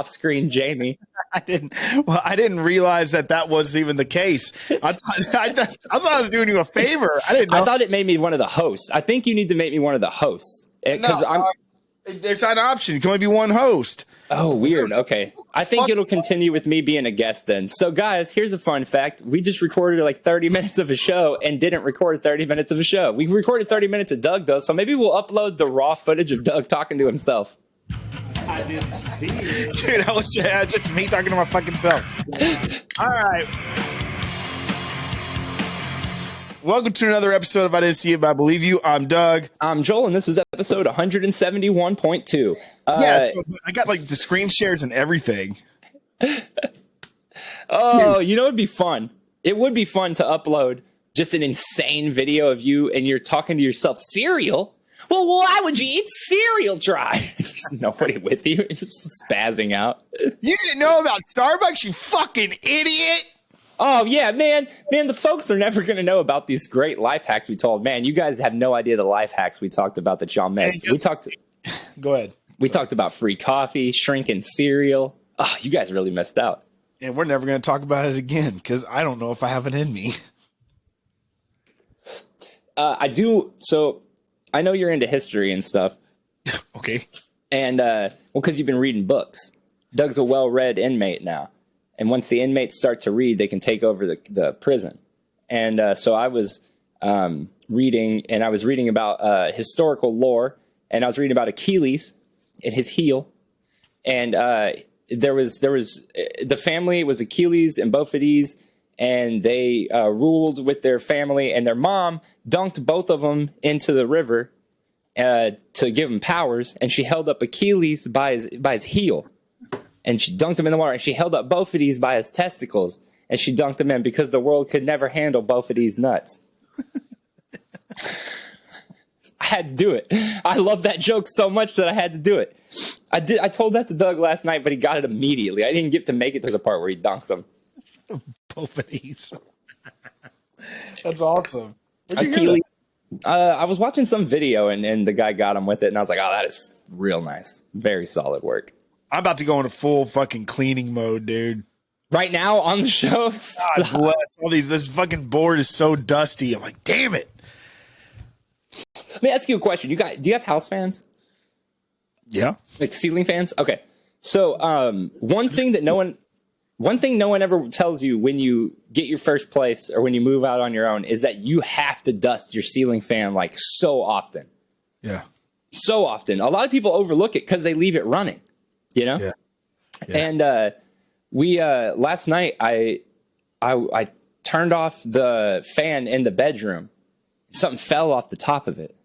off-screen Jamie. I didn't realize that was even the case. I thought I was doing you a favor. I didn't know. I thought it made me one of the hosts. I think you need to make me one of the hosts. Because there's an option. You can only be one host. Oh, weird. Okay. I think it'll continue with me being a guest then. So, guys, here's a fun fact. We just recorded like 30 minutes of a show and didn't record 30 minutes of a show. We recorded 30 minutes of Doug, though, so maybe we'll upload the raw footage of Doug talking to himself. I didn't see it. Dude, that was just me talking to my fucking self. All right. Welcome to another episode of I Didn't See It, But I Believe You. I'm Doug. I'm Joel, and this is episode 171.2. So I got like the screen shares and everything. Oh, you know, it'd be fun. It would be fun to upload just an insane video of you and you're talking to yourself. Cereal? Well, why would you eat cereal dry? There's nobody with you. It's just spazzing out. You didn't know about Starbucks, you fucking idiot. Oh, yeah, man, the folks are never going to know about these great life hacks we told. Man, you guys have no idea the life hacks we talked about that y'all missed. Go ahead. We talked about free coffee, shrinking cereal. Oh, you guys really missed out. And we're never going to talk about it again because I don't know if I have it in me. I do. So I know you're into history and stuff. Okay. And, because you've been reading books. Doug's a well-read inmate now. And once the inmates start to read, they can take over the prison. And so I was reading, and I was reading about historical lore, and I was reading about Achilles and his heel. And there was the family was Achilles and Bophides, and they ruled with their family, and their mom dunked both of them into the river to give him powers, and she held up Achilles by his heel. And she dunked him in the water, and she held up Bophides by his testicles, and she dunked him in because the world could never handle Bophides' nuts. I had to do it. I love that joke so much that I had to do it. I told that to Doug last night, but he got it immediately. I didn't get to make it to the part where he dunks him. Bophides. That's awesome. Achilles. I was watching some video, and the guy got him with it, and I was like, oh, that is real nice. Very solid work. I'm about to go into full fucking cleaning mode, dude. Right now on the show? God bless. This fucking board is so dusty. I'm like, damn it. Let me ask you a question. Do you have house fans? Yeah. Like ceiling fans? Okay. So one thing no one ever tells you when you get your first place or when you move out on your own is that you have to dust your ceiling fan like so often. Yeah. So often. A lot of people overlook it because they leave it running. You know? Yeah. And we last night I turned off the fan in the bedroom. Something fell off the top of it.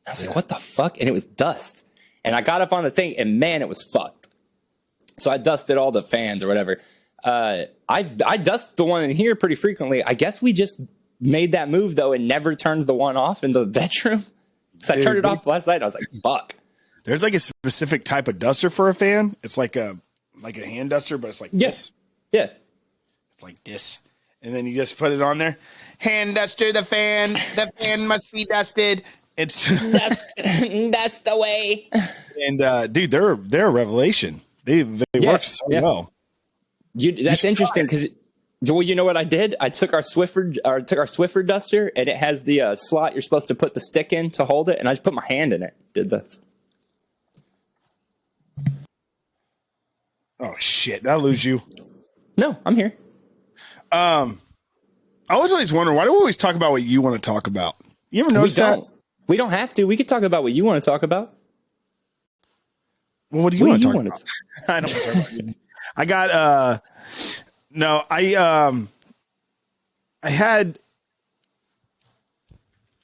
I was like, what the fuck? And it was dust. And I got up on the thing and man, it was fucked. So I dusted all the fans or whatever. I dust the one in here pretty frequently. I guess we just made that move though and never turned the one off in the bedroom. So I turned it off last night. I was like, fuck. There's like a specific type of duster for a fan. It's like a hand duster, but it's like this. Yeah. It's like this. And then you just put it on there. Hand duster the fan. The fan must be dusted. It's that's the way. And dude, they're a revelation. They work so well. That's interesting because well, you know what I did? I took our Swiffer duster and it has the slot you're supposed to put the stick in to hold it, and I just put my hand in it. Did this. Oh shit! Did I lose you? No, I'm here. I was always wondering, why do we always talk about what you want to talk about? You ever notice that? We don't have to. We could talk about what you want to talk about. Well, what do you want to talk about? I don't want to talk about you. I got no, I had,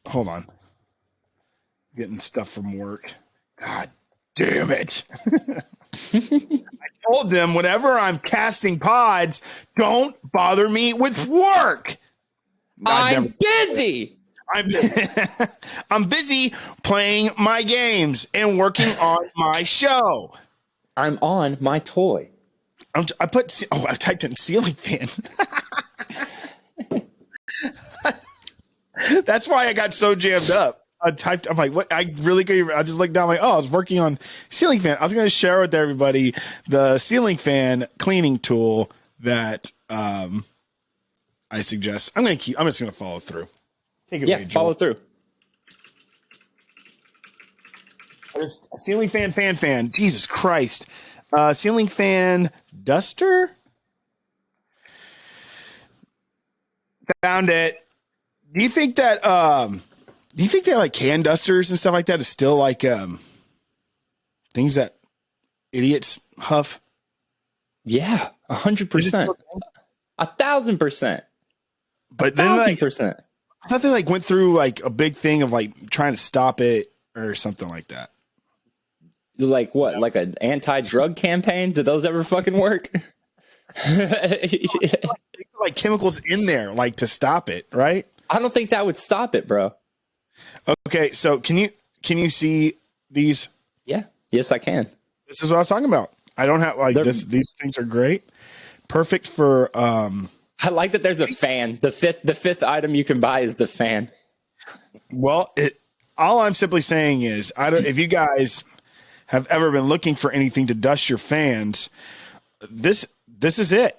hold on, getting stuff from work. God damn it. I told them whenever I'm casting pods, don't bother me with work. I'm busy. I'm busy playing my games and working on my show. I'm on my toy. I typed in ceiling fan. That's why I got so jammed up. I'm like, what? I really couldn't. I just looked down, like, oh, I was working on ceiling fan. I was going to share with everybody the ceiling fan cleaning tool that I suggest. I'm just going to follow through. Take it away, Joel. Follow through. Ceiling fan. Jesus Christ. Ceiling fan duster. Found it. Do you think that like can dusters and stuff like that is still like things that idiots huff? Yeah, 100%, 1,000%. But then like 1,000%. I thought they like went through like a big thing of like trying to stop it or something like that. Like what? Like an anti-drug campaign? Do those ever fucking work? Like chemicals in there, like to stop it, right? I don't think that would stop it, bro. Okay, so can you see these? Yeah. Yes, I can. This is what I was talking about. I don't have like this. These things are great, perfect for. I like that there's a fan. The fifth item you can buy is the fan. Well, all I'm simply saying is, if you guys have ever been looking for anything to dust your fans, this is it.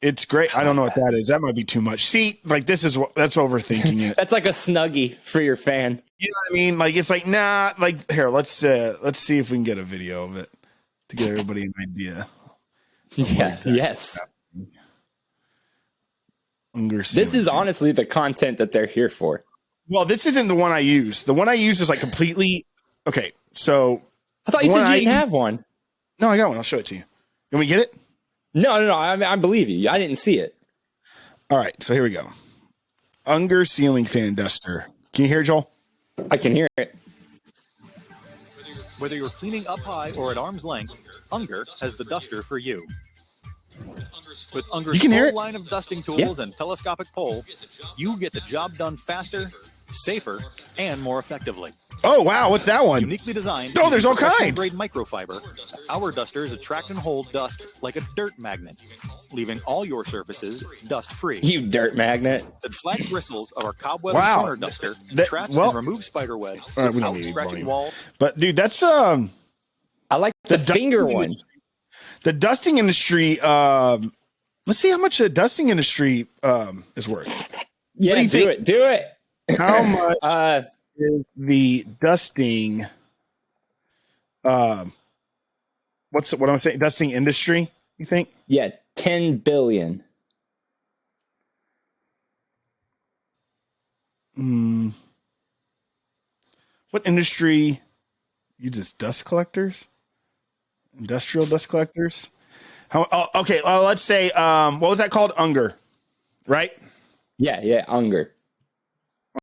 It's great. I don't know what that is. That might be too much. See, like that's overthinking it. That's like a Snuggie for your fan. You know what I mean? Like it's like nah. Like here, let's see if we can get a video of it to get everybody an idea. Yes. This is honestly the content that they're here for. Well, this isn't the one I use. The one I use is like completely okay. So I thought you said you didn't have one. No, I got one. I'll show it to you. Can we get it? No. I believe you. I didn't see it. All right, so here we go. Unger ceiling fan duster. Can you hear it, Joel? I can hear it. Whether you're cleaning up high or at arm's length, Unger has the duster for you. With Unger's full line of dusting tools and telescopic pole, you get the job done faster, safer, and more effectively. Oh, wow. What's that one? Uniquely designed. Oh, there's all kinds. Grade microfiber. Our dusters attract and hold dust like a dirt magnet, leaving all your surfaces dust-free. You dirt magnet. The flat bristles of our cobweb corner duster trap and remove spider webs without scratching walls. But, dude, that's... I like the finger one. The dusting industry... let's see how much the dusting industry is worth. Yeah, do it. How much is the dusting? What am I saying? Dusting industry? You think? Yeah, 10 billion. What industry uses dust collectors? Industrial dust collectors? Okay, let's say what was that called? Unger, right? Yeah, Unger.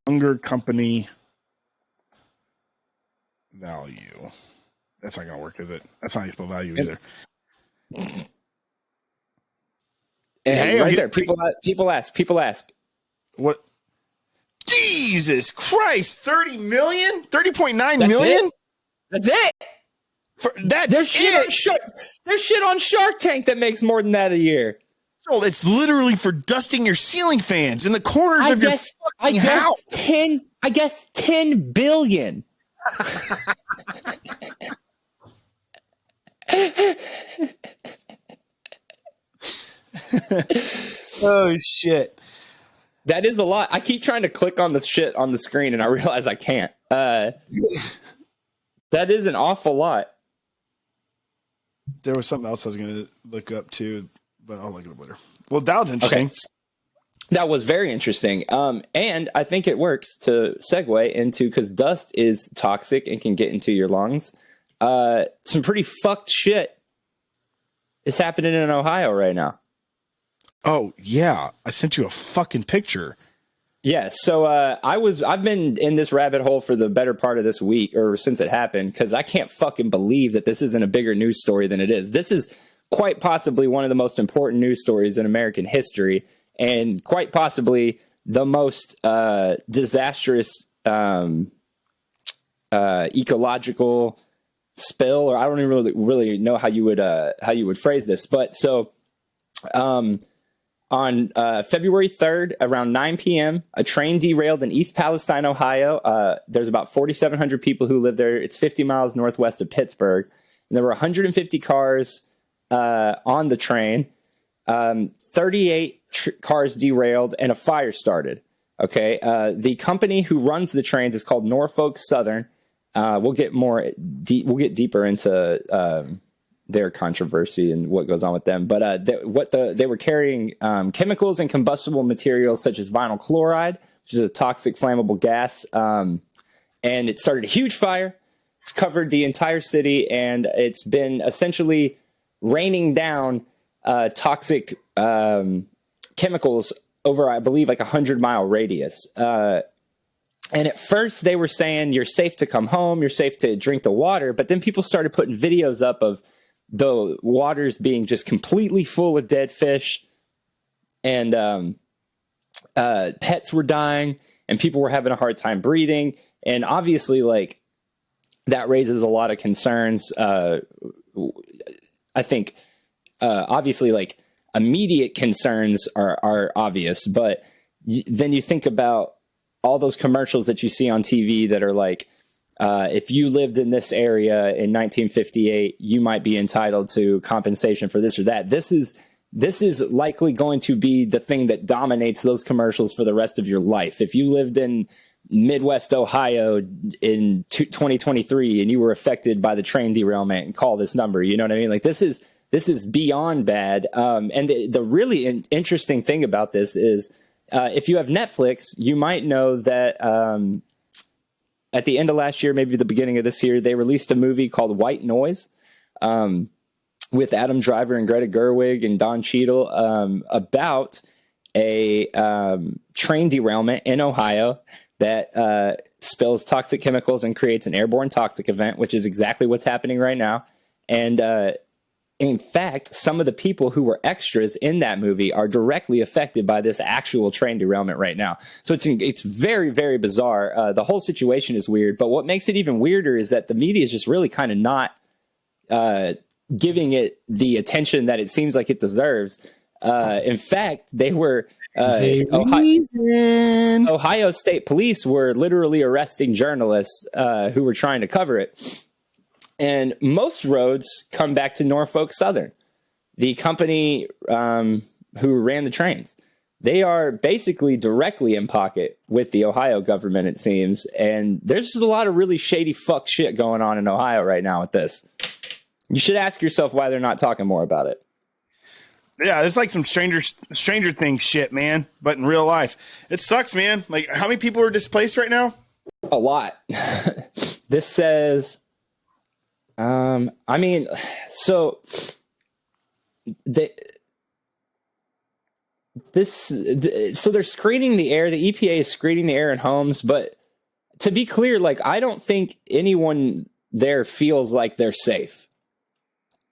Unger company value. That's not gonna work, is it? That's not how you spell value either. Hey, right there. People ask. What? Jesus Christ! 30 million? 30.9 million? That's it. There's shit on Shark Tank that makes more than that a year. Oh, it's literally for dusting your ceiling fans in the corners of your fucking house. I guess 10 billion. Oh shit. That is a lot. I keep trying to click on the shit on the screen and I realize I can't. That is an awful lot. There was something else I was going to look up too, but I'll look it up later. Well, that was interesting. Okay. That was very interesting. And I think it works to segue into, because dust is toxic and can get into your lungs. Some pretty fucked shit is happening in Ohio right now. Oh, yeah. I sent you a fucking picture. Yeah, so I've been in this rabbit hole for the better part of this week, or since it happened, because I can't fucking believe that this isn't a bigger news story than it is. This is quite possibly one of the most important news stories in American history, and quite possibly the most disastrous ecological spill, or I don't even really know how you would phrase this, but so on On February 3rd, around 9 p.m., a train derailed in East Palestine, Ohio. There's about 4,700 people who live there. It's 50 miles northwest of Pittsburgh. And there were 150 cars on the train. 38 cars derailed, and a fire started. Okay, the company who runs the trains is called Norfolk Southern. We'll get deeper into their controversy and what goes on with them. But they were carrying chemicals and combustible materials such as vinyl chloride, which is a toxic flammable gas. And it started a huge fire. It's covered the entire city, and it's been essentially raining down toxic chemicals over, I believe, like 100-mile radius. And at first they were saying you're safe to come home, you're safe to drink the water. But then people started putting videos up of the waters being just completely full of dead fish, and pets were dying, and people were having a hard time breathing. And obviously, like, that raises a lot of concerns. I think, obviously, like, immediate concerns are obvious, but then you think about all those commercials that you see on TV that are like, if you lived in this area in 1958, you might be entitled to compensation for this or that. This is likely going to be the thing that dominates those commercials for the rest of your life. If you lived in Midwest Ohio in 2023 and you were affected by the train derailment, and call this number, you know what I mean? Like, this is beyond bad. And the really interesting thing about this is, if you have Netflix, you might know that at the end of last year, maybe the beginning of this year, they released a movie called White Noise with Adam Driver and Greta Gerwig and Don Cheadle about a train derailment in Ohio that spills toxic chemicals and creates an airborne toxic event, which is exactly what's happening right now. And in fact, some of the people who were extras in that movie are directly affected by this actual train derailment right now. So it's very, very bizarre. The whole situation is weird. But what makes it even weirder is that the media is just really kind of not giving it the attention that it seems like it deserves. In fact, they were... Ohio State Police were literally arresting journalists who were trying to cover it. And most roads come back to Norfolk Southern, the company who ran the trains. They are basically directly in pocket with the Ohio government, it seems. And there's just a lot of really shady fuck shit going on in Ohio right now with this. You should ask yourself why they're not talking more about it. Yeah, it's like some Stranger Things shit, man. But in real life, it sucks, man. Like, how many people are displaced right now? A lot. This says... I mean, so they're screening the air. The EPA is screening the air in homes, but to be clear, like, I don't think anyone there feels like they're safe.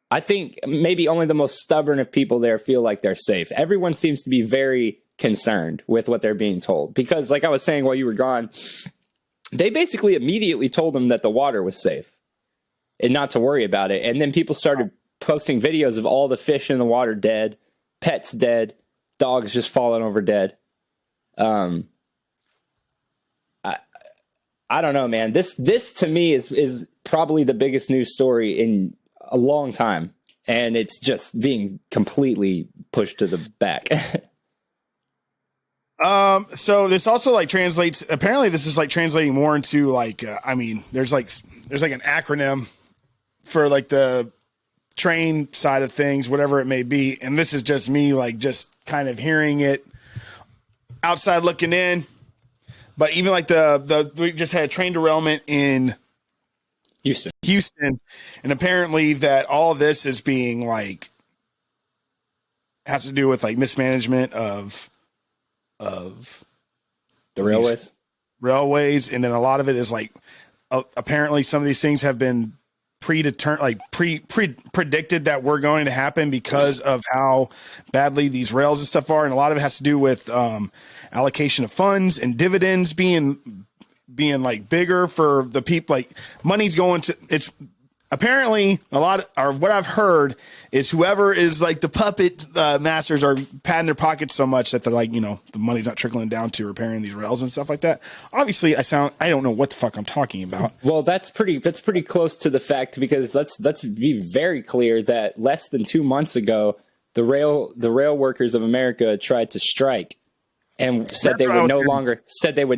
I think maybe only the most stubborn of people there feel like they're safe. Everyone seems to be very concerned with what they're being told, because, like I was saying while you were gone, they basically immediately told them that the water was safe and not to worry about it. And then people started posting videos of all the fish in the water dead, pets dead, dogs just falling over dead. I don't know, man. This to me is probably the biggest news story in a long time. And it's just being completely pushed to the back. So this also like translates, apparently this is like translating more into like, I mean, there's like an acronym for like the train side of things, whatever it may be. And this is just me, like, just kind of hearing it outside looking in. But even like we just had a train derailment in Houston. And apparently that all this is being like, has to do with like mismanagement of the railways. And then a lot of it is like, apparently some of these things have been predicted that were going to happen because of how badly these rails and stuff are. And a lot of it has to do with allocation of funds and dividends being like bigger for the people. Like, money's going to, it's apparently what I've heard is whoever is like the puppet masters are padding their pockets so much that they're like, the money's not trickling down to repairing these rails and stuff like that. Obviously, I don't know what the fuck I'm talking about. Well, that's pretty close to the fact, because let's be very clear that less than 2 months ago, the rail workers of America tried to strike and said they would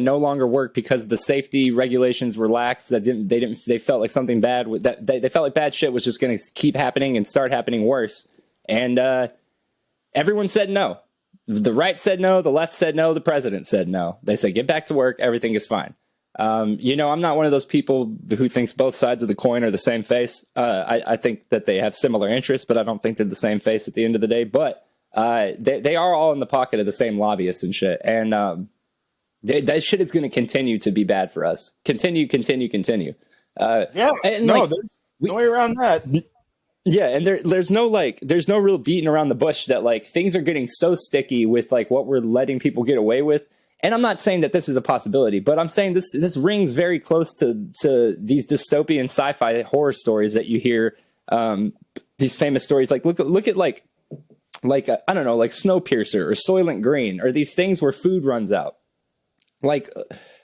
no longer work because the safety regulations were lax. They felt like something bad they felt like bad shit was just going to keep happening and start happening worse. And everyone said no. The right said no, the left said no, the president said no. They said get back to work, everything is fine. I'm not one of those people who thinks both sides of the coin are the same face. I think that they have similar interests, but I don't think they're the same face at the end of the day. But they are all in the pocket of the same lobbyists and shit. And that shit is going to continue to be bad for us. Continue. There's no way around that. Yeah, and there's no real beating around the bush that like things are getting so sticky with like what we're letting people get away with. And I'm not saying that this is a possibility, but I'm saying this rings very close to these dystopian sci-fi horror stories that you hear. These famous stories, like look at like I don't know, like Snowpiercer or Soylent Green, or these things where food runs out. Like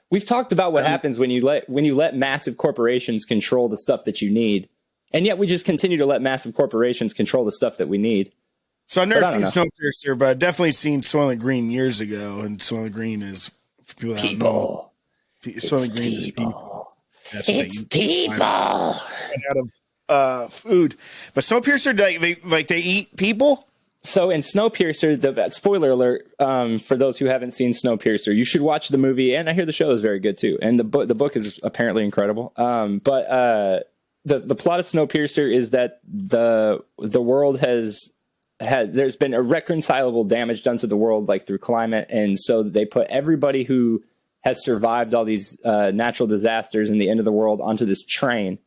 we've talked about what happens when you let massive corporations control the stuff that you need, and yet we just continue to let massive corporations control the stuff that we need. So I've never seen Snowpiercer, but I've definitely seen Soylent Green years ago, and Soylent Green is for people that don't know. Soylent Green is people. It's people out of food, but Snowpiercer they eat people. So in Snowpiercer, spoiler alert for those who haven't seen Snowpiercer, you should watch the movie, and I hear the show is very good too, and the book is apparently incredible. But the plot of Snowpiercer is that the world there's been irreconcilable damage done to the world, like through climate, and so they put everybody who has survived all these natural disasters and the end of the world onto this train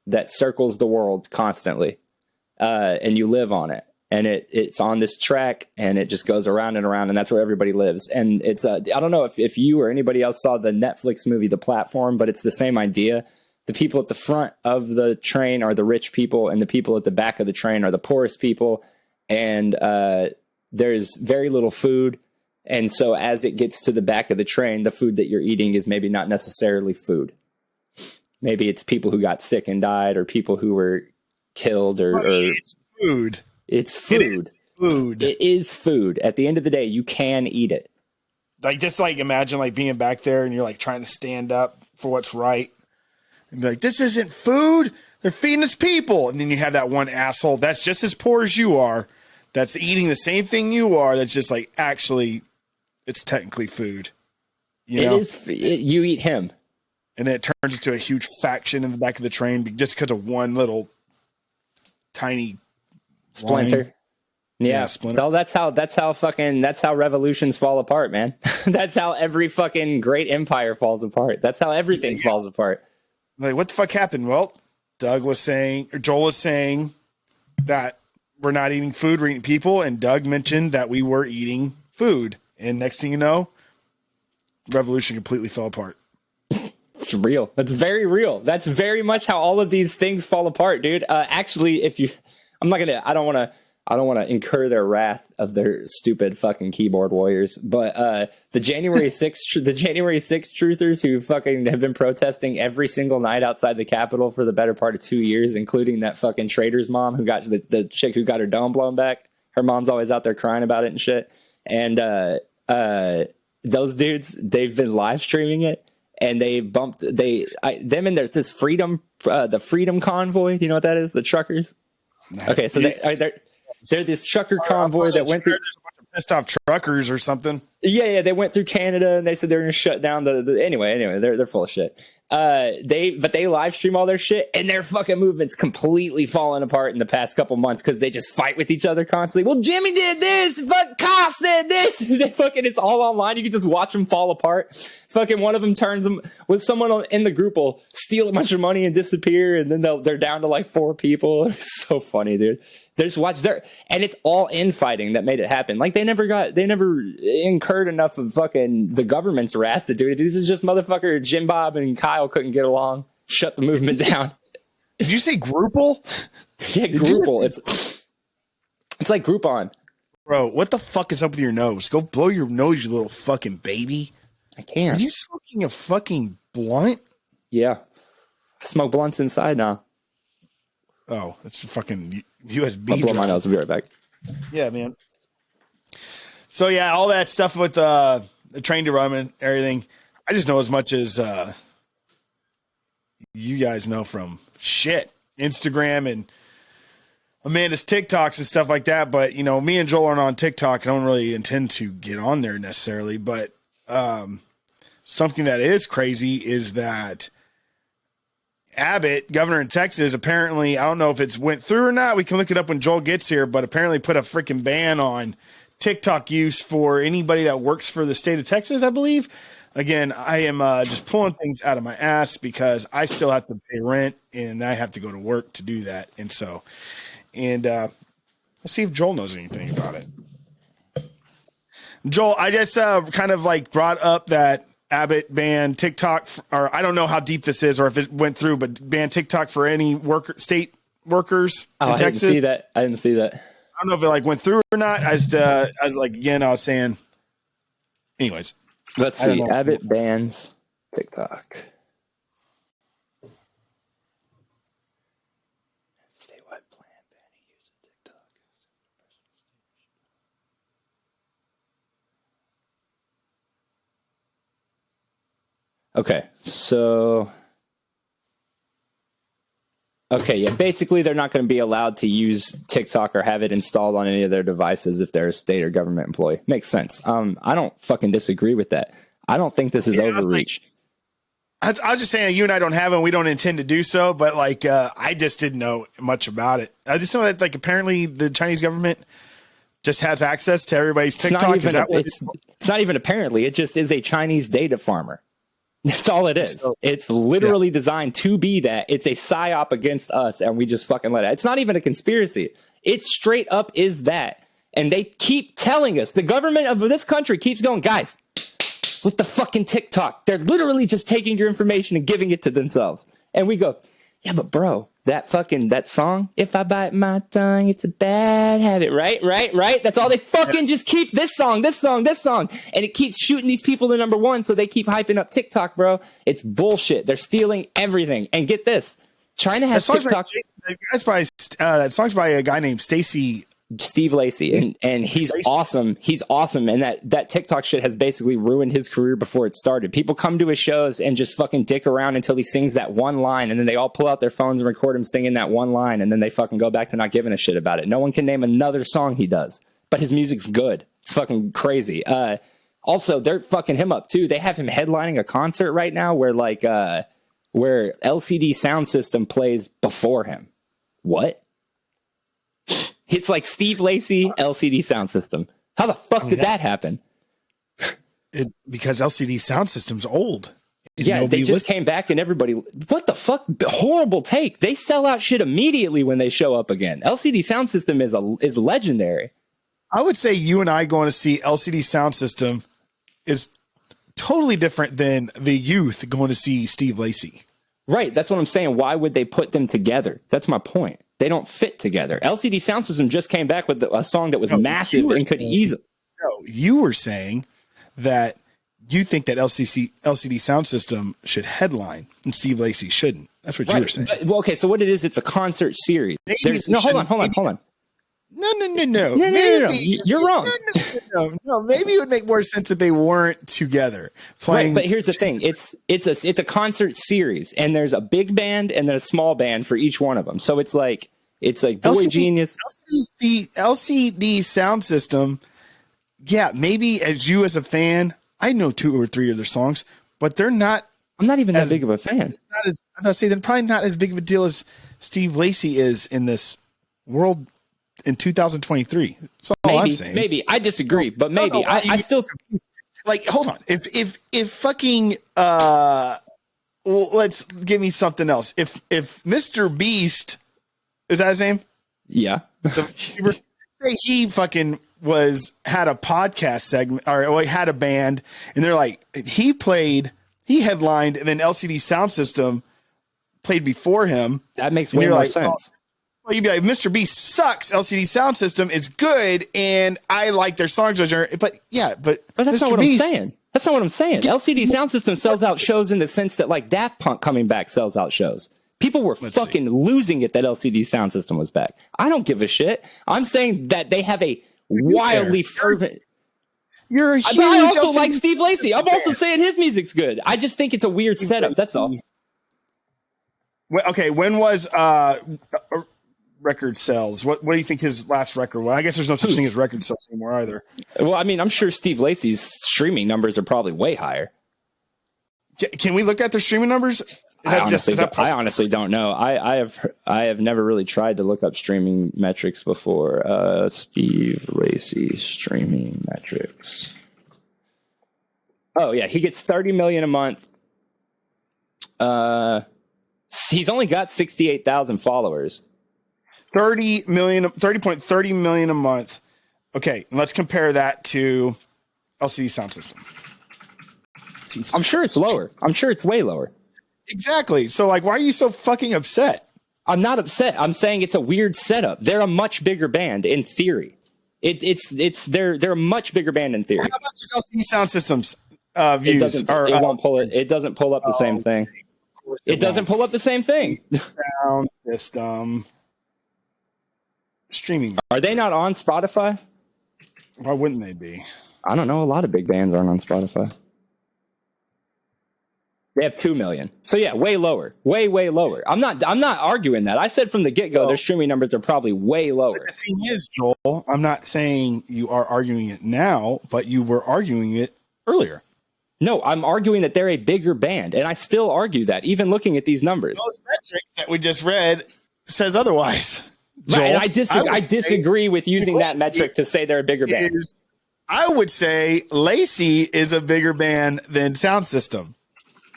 that circles the world constantly, and you live on it. And it's on this track, and it just goes around and around, and that's where everybody lives. And it's I don't know if you or anybody else saw the Netflix movie The Platform, but it's the same idea. The people at the front of the train are the rich people, and the people at the back of the train are the poorest people. And there's very little food. And so as it gets to the back of the train, the food that you're eating is maybe not necessarily food. Maybe it's people who got sick and died, or people who were killed, or it's food. It's food. It is food. At the end of the day, you can eat it. Like, just like imagine like being back there and you're like trying to stand up for what's right, and be like, this isn't food. They're feeding us people. And then you have that one asshole that's just as poor as you are, that's eating the same thing you are, that's just like, actually, it's technically food. You eat him. And then it turns into a huge faction in the back of the train just because of one little tiny splinter. Line. Yeah. Splinter. Well, that's how revolutions fall apart, man. That's how every fucking great empire falls apart. That's how everything falls apart. Like, what the fuck happened? Well, Joel was saying that we're not eating food, we're eating people, and Doug mentioned that we were eating food. And next thing you know, revolution completely fell apart. It's real. That's very real. That's very much how all of these things fall apart, dude. Actually, I don't want to incur their wrath of their stupid fucking keyboard warriors, but the January 6th truthers who fucking have been protesting every single night outside the Capitol for the better part of 2 years, including that fucking Trader's mom who got the chick who got her dome blown back. Her mom's always out there crying about it and shit. And those dudes, they've been live streaming it, and they bumped them and there's this the Freedom Convoy. Do you know what that is? The truckers. Okay, so they're this trucker convoy that went through. There's a bunch of pissed off truckers or something. Yeah, they went through Canada, and they said they're going to shut down anyway, they're full of shit. They live stream all their shit, and their fucking movement's completely fallen apart in the past couple months because they just fight with each other constantly. Well, Jimmy did this, fuck Kyle said this. It's all online. You can just watch them fall apart. Fucking one of them turns them with someone in the group will steal a bunch of money and disappear, and then they're down to like 4 people. It's so funny, dude. They just watch and it's all infighting that made it happen. Like they never incurred enough of fucking the government's wrath to do it. These are just motherfucker Jim Bob and Kyle couldn't get along, shut the movement down. Did you say Groupal? Yeah, Groupal. It's like Groupon. Bro, what the fuck is up with your nose? Go blow your nose, you little fucking baby. I can't. Are you smoking a fucking blunt? Yeah. I smoke blunts inside now. Oh, that's fucking USB. I'll blow my nose. I'll be right back. Yeah, man. So, yeah, all that stuff with the train derailment, everything. I just know as much as you guys know from Instagram and Amanda's TikToks and stuff like that. But, you know, me and Joel aren't on TikTok. I don't really intend to get on there necessarily. But something that is crazy is that Abbott, governor in Texas, apparently, I don't know if it's went through or not. We can look it up when Joel gets here, but apparently put a freaking ban on TikTok use for anybody that works for the state of Texas, I believe. Again, I am just pulling things out of my ass because I still have to pay rent and I have to go to work to do that. And so, let's see if Joel knows anything about it. Joel, I just kind of like brought up that Abbott banned TikTok, or I don't know how deep this is or if it went through, but banned TikTok for any state workers in Texas. I didn't see that. I don't know if it like went through or not. I was like, again, I was saying, anyways. Let's see. Abbott bans TikTok. Statewide plan banning use of TikTok. Okay, so yeah, basically they're not going to be allowed to use TikTok or have it installed on any of their devices if they're a state or government employee. Makes sense. I don't fucking disagree with that. I don't think this is overreach. I was just saying, you and I don't have it, and we don't intend to do so, but like I just didn't know much about it. I just know that like apparently the Chinese government just has access to everybody's TikTok. It's not even apparently. It just is a Chinese data farmer. That's all it is. So, it's literally designed to be that. It's a psyop against us, and we just fucking let it. It's not even a conspiracy. It straight up is that. And they keep telling us, the government of this country keeps going, guys, with the fucking TikTok, they're literally just taking your information and giving it to themselves. And we go, yeah, but bro, that song, if I bite my tongue, it's a bad habit, right? That's all they fucking just keep this song. And it keeps shooting these people to number one. So they keep hyping up TikTok, bro. It's bullshit. They're stealing everything. And get this, China has TikTok. That song's by a guy named Steve Lacy, and he's awesome. He's awesome. And that TikTok shit has basically ruined his career before it started. People come to his shows and just fucking dick around until he sings that one line, and then they all pull out their phones and record him singing that one line, and then they fucking go back to not giving a shit about it. No one can name another song he does, but his music's good. It's fucking crazy. Also, they're fucking him up too. They have him headlining a concert right now where where LCD Sound System plays before him. What? It's like Steve Lacy, LCD Sound System. How the fuck did that happen? Because LCD Sound System's old. Yeah, they just came back and everybody... What the fuck? Horrible take. They sell out shit immediately when they show up again. LCD Sound System is legendary. I would say you and I going to see LCD Sound System is totally different than the youth going to see Steve Lacy. Right, that's what I'm saying. Why would they put them together? That's my point. They don't fit together. LCD Sound System just came back with a song that was massive and could easily... No, you were saying that you think that LCD Sound System should headline and Steve Lacy shouldn't. That's what you were saying. Well, okay, so what it is, it's a concert series. Hold on. No. You're wrong. No, maybe it would make more sense if they weren't together playing. Right, but here's the thing: it's a concert series, and there's a big band and then a small band for each one of them. So it's like Boy Genius, LCD Sound System. Yeah, maybe as a fan, I know 2 or 3 of their songs, but they're not. I'm not even that big of a fan. I'm not saying they're probably not as big of a deal as Steve Lacy is in this world. In 2023, that's all I'm saying. Maybe I disagree, but maybe I still like. Hold on, if fucking well, let's give me something else. If Mr. Beast, is that his name? Yeah. Say he fucking had a podcast segment or had a band, and they're like he headlined, and then LCD Sound System played before him. That makes way more sense. Well, you'd be like, Mr. Beast sucks. LCD Sound System is good, and I like their songs. But that's Mr. not what Beast, I'm saying. That's not what I'm saying. LCD Sound System sells out shows in the sense that like Daft Punk coming back sells out shows. People were fucking losing it that LCD Sound System was back. I don't give a shit. I'm saying that they have a wildly fervent. You're a huge I also LCD like Steve Lacy. I'm also saying his music's good. I just think it's a weird setup. That's all. Okay, when was record sales? What do you think his last record was? I guess there's no such thing as record sales anymore either. Well, I mean, I'm sure Steve Lacy's streaming numbers are probably way higher. Can we look at their streaming numbers? I honestly don't know. I have never really tried to look up streaming metrics before. Steve Lacy streaming metrics. Oh yeah, he gets 30 million a month. He's only got 68,000 followers. 30.30 million a month. Okay, let's compare that to LCD Sound System. Jesus. I'm sure it's lower. I'm sure it's way lower. Exactly. So, like, why are you so fucking upset? I'm not upset. I'm saying it's a weird setup. They're a much bigger band in theory. They're a much bigger band in theory. How about just LCD Sound System's views? It won't pull it. It doesn't pull up the same thing. It doesn't pull up the same thing. Sound System streaming. Are they not on Spotify? Why wouldn't they be? I don't know. A lot of big bands aren't on Spotify. They have 2 million. So yeah, way lower. Way lower. I'm not arguing that. I said from the get-go their streaming numbers are probably way lower. But the thing is, Joel, I'm not saying you are arguing it now, but you were arguing it earlier. No, I'm arguing that they're a bigger band, and I still argue that, even looking at these numbers. Those metrics that we just read says otherwise. Right, and I disagree with using that metric to say they're a bigger band. I would say Lacy is a bigger band than Sound System.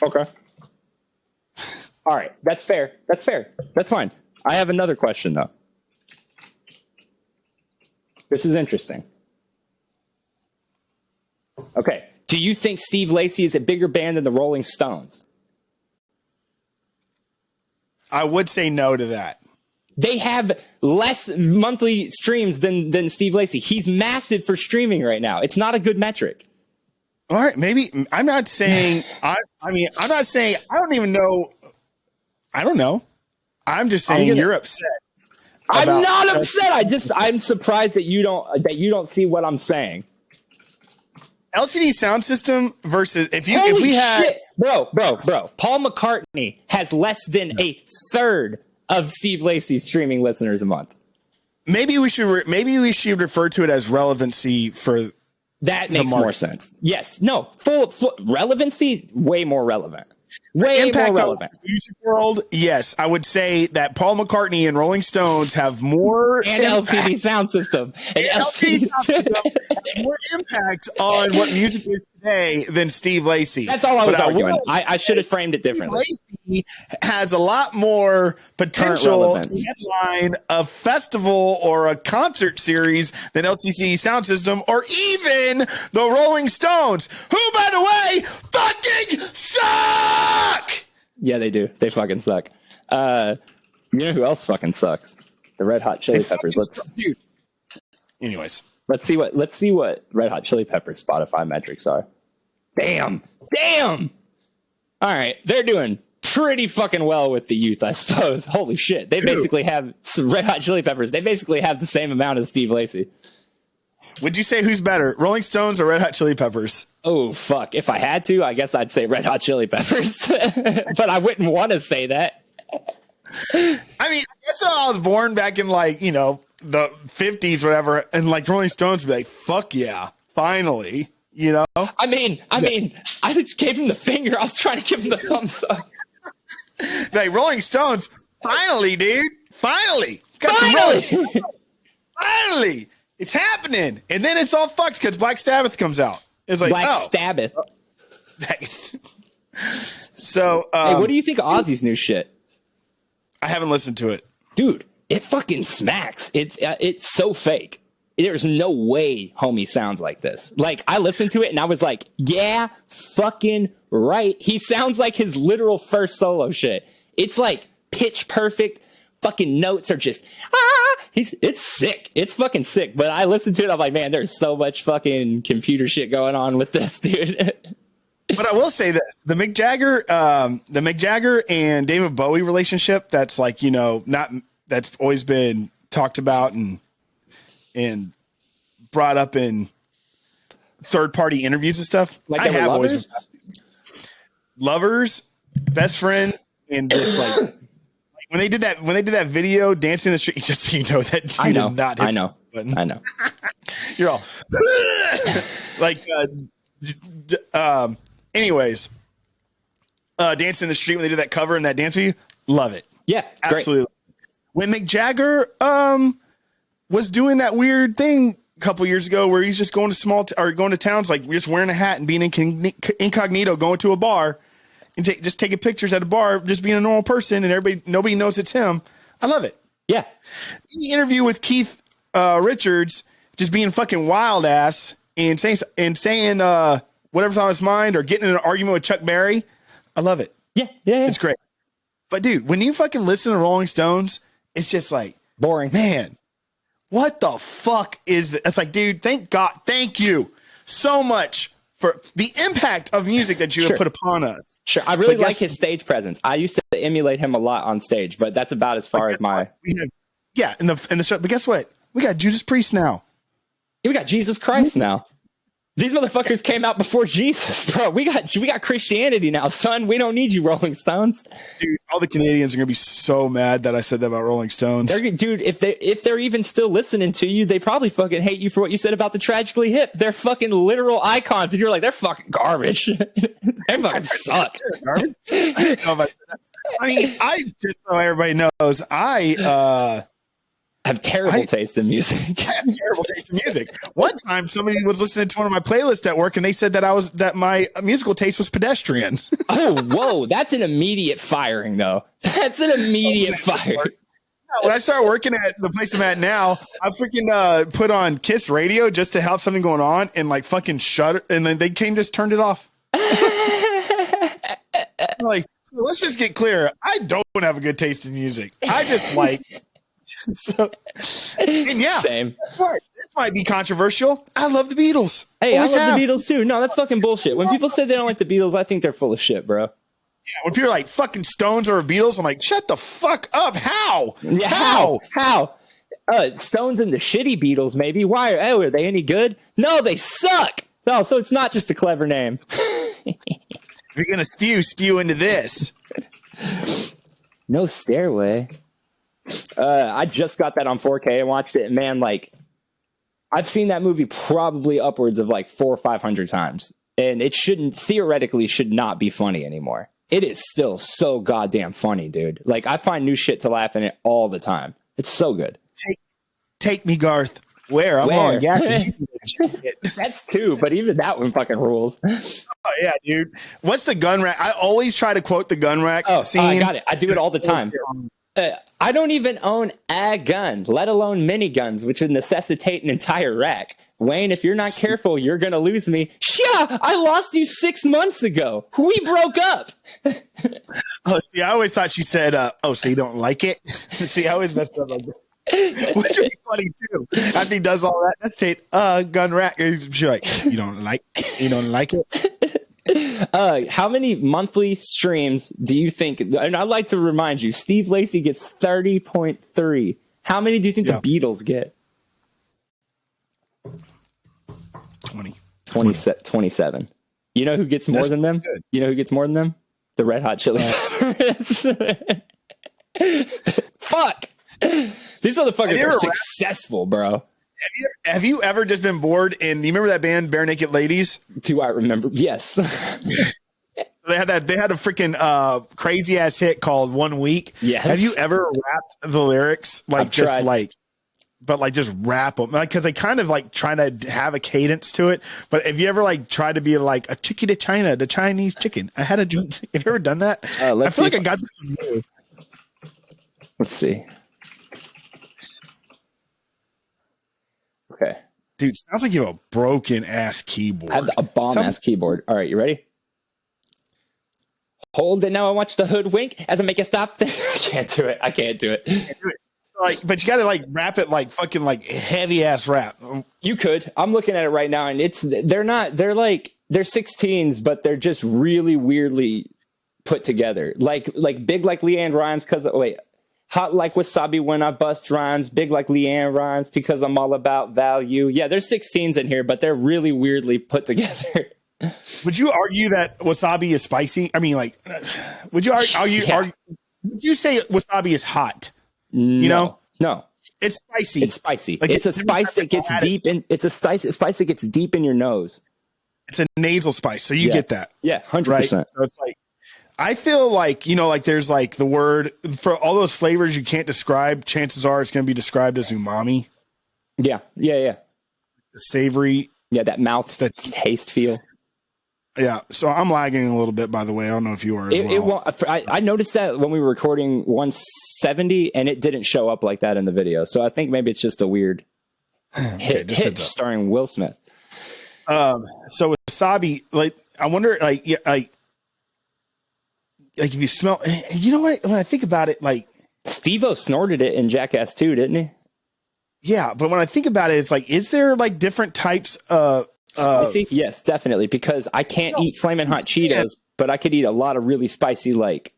Okay. All right. That's fair. That's fine. I have another question, though. This is interesting. Okay. Do you think Steve Lacy is a bigger band than the Rolling Stones? I would say no to that. They have less monthly streams than Steve Lacy. He's massive for streaming right now. It's not a good metric. All right, maybe I'm not saying I'm not saying I don't even know. I don't know. I'm just saying you're upset. I'm not upset. I'm surprised that you don't see what I'm saying. LCD Sound System versus if we had shit. Bro. Paul McCartney has less than a third of Steve Lacy's streaming listeners a month. Maybe we should refer to it as relevancy for. That makes more sense. Yes. No. Full relevancy. Way more relevant. Way more relevant. On the music world. Yes, I would say that Paul McCartney and Rolling Stones have more and LCD Sound System and LCD Sound System have more impact on what music is today than Steve Lacy. That's all I was arguing. I should have framed it differently. Steve Lacy has a lot more potential to headline a festival or a concert series than LCD Sound System or even the Rolling Stones, who, by the way, fucking suck! Yeah, they do. They fucking suck. You know who else fucking sucks? The Red Hot Chili Peppers. Anyways, let's see what Red Hot Chili Peppers Spotify metrics are. Damn. All right, they're doing pretty fucking well with the youth, I suppose. Holy shit, they basically have Red Hot Chili Peppers. They basically have the same amount as Steve Lacy. Would you say who's better, Rolling Stones or Red Hot Chili Peppers? Oh, fuck. If I had to, I guess I'd say Red Hot Chili Peppers. But I wouldn't want to say that. I mean, I guess I was born back in, like, you know, the 50s or whatever, and, like, Rolling Stones would be like, fuck yeah, finally, you know? I mean, I just gave him the finger. I was trying to give him the thumbs up. Like, Rolling Stones, finally, dude. Finally. Finally. It's happening. And then it's all fucked because Black Sabbath comes out. It's like, Sabbath. So, hey, what do you think of Ozzy's new shit? I haven't listened to it. Dude, it fucking smacks. It's so fake. There's no way homie sounds like this. Like, I listened to it and I was like, yeah, fucking right. He sounds like his literal first solo shit. It's like pitch perfect. Fucking notes are just it's sick. It's fucking sick. But I listen to it, I'm like, man, there's so much fucking computer shit going on with this, dude. But I will say this: the Mick Jagger and David Bowie relationship. That's like, you know, not that's always been talked about and brought up in third-party interviews and stuff. Like I have lovers? always lovers, best friend, and it's like when they did that video, dancing in the street. Just so you know that I know, did not hit I know, button. I know. You're all like, anyways, dancing in the street when they did that cover and that dance with you, love it. Yeah, absolutely. When Mick Jagger was doing that weird thing a couple years ago where he's just going to going to towns, like just wearing a hat and being incognito, going to a bar and just taking pictures at a bar, just being a normal person, and nobody knows it's him. I love it. Yeah. The interview with Keith Richards, just being fucking wild ass and saying whatever's on his mind, or getting in an argument with Chuck Berry. I love it. Yeah. It's great. But dude, when you fucking listen to Rolling Stones, it's just like boring. Man, what the fuck is this? It's like, dude, thank God, thank you so much for the impact of music that you have put upon us. Sure. I really like his stage presence. I used to emulate him a lot on stage, but that's about as far as my in the show. But guess what? We got Judas Priest now. We got Jesus Christ now. These motherfuckers came out before Jesus, bro. We got Christianity now, son. We don't need you, Rolling Stones. Dude, all the Canadians are gonna be so mad that I said that about Rolling Stones. Dude, if they're even still listening to you, they probably fucking hate you for what you said about the Tragically Hip. They're fucking literal icons, and you're like, they're fucking garbage. They fucking suck. I didn't know if I said that. I mean, I just so everybody knows, I have terrible taste in music. I have terrible taste in music. One time, somebody was listening to one of my playlists at work, and they said that my musical taste was pedestrian. Oh, whoa! That's an immediate firing, though. That's an immediate fire. When I started working at the place I'm at now, I freaking put on Kiss Radio just to have something going on, and like fucking shut it, and then they just turned it off. Like, let's just get clear. I don't have a good taste in music. I just like. So, and yeah, same. This might be controversial. I love the Beatles. Hey, I love the Beatles too. No, that's fucking bullshit. When people say they don't like the Beatles, I think they're full of shit, bro. Yeah, when people are like fucking Stones or Beatles, I'm like, shut the fuck up. How? Yeah, how? Stones and the shitty Beatles, maybe. Why? Oh, are they any good? No, they suck. No, so it's not just a clever name. If you're gonna spew into this. No Stairway. I just got that on 4K and watched it, and man, like, I've seen that movie probably upwards of like 400 or 500 times, and it theoretically should not be funny anymore. It is still so goddamn funny, dude. Like, I find new shit to laugh in it all the time. It's so good. Take me, Garth. Where? I'm on. Yeah, that's two, but even that one fucking rules. Oh yeah, dude. What's the gun rack? I always try to quote the gun rack scene. I got it. I do it all the time. I don't even own a gun, let alone miniguns, which would necessitate an entire rack. Wayne, if you're not careful, you're going to lose me. Yeah, I lost you 6 months ago. We broke up. Oh, see, I always thought she said, so you don't like it? See, I always messed up like that. Which would be funny, too. After he does all that, that's it. Gun rack. She's like, you don't like it? How many monthly streams do you think? And I'd like to remind you, Steve Lacy gets 30.3. How many do you think the Beatles get? 27. You know who gets more than them? Good. You know who gets more than them? The Red Hot Chili Peppers. Fuck. These motherfuckers are successful, bro. Have you ever just been bored? And you remember that band, Bare Naked Ladies? Do I remember? Yes. They had a freaking crazy ass hit called 1 Week. Yes. Have you ever rapped the lyrics just rap them? Because they kind of like trying to have a cadence to it. But have you ever like tried to be like a chickie to China, the Chinese chicken? I had a drink. Have you ever done that? I feel like I got this from you. Let's see. Okay. Dude, sounds like you have a broken ass keyboard. I have a bomb ass keyboard. All right, you ready? Hold it now. I watch the hoodwink as I make it stop. I can't do it. I can't do it. Like, but you got to like rap it like fucking like heavy ass rap. You could. I'm looking at it right now, and they're 16s, but they're just really weirdly put together. Like big like Leanne rhymes because hot like wasabi when I bust rhymes. Big like Leanne rhymes because I'm all about value. Yeah, there's 16s in here, but they're really weirdly put together. Would you argue that wasabi is spicy? I mean, like, would you argue? Would you say wasabi is hot? No. It's spicy. It's spicy. Like, it's a spice that gets deep in. It's a spice that gets deep in your nose. It's a nasal spice, so you get that. Yeah, 100%. Right? So it's like, I feel like like there's like the word for all those flavors you can't describe. Chances are it's going to be described as umami. Yeah. The savory. Yeah, that mouth taste feel. Yeah, so I'm lagging a little bit, by the way. I don't know if you are as well. I noticed that when we were recording 170, and it didn't show up like that in the video. So I think maybe it's just a weird hit starring Will Smith. So wasabi, like, I wonder, like if you smell, you know what? When I think about it, like Steve-O snorted it in Jackass 2, didn't he? Yeah, but when I think about it, it's like, is there like different types of spicy? Yes, definitely. Because I can't eat flaming hot Cheetos, but I could eat a lot of really spicy like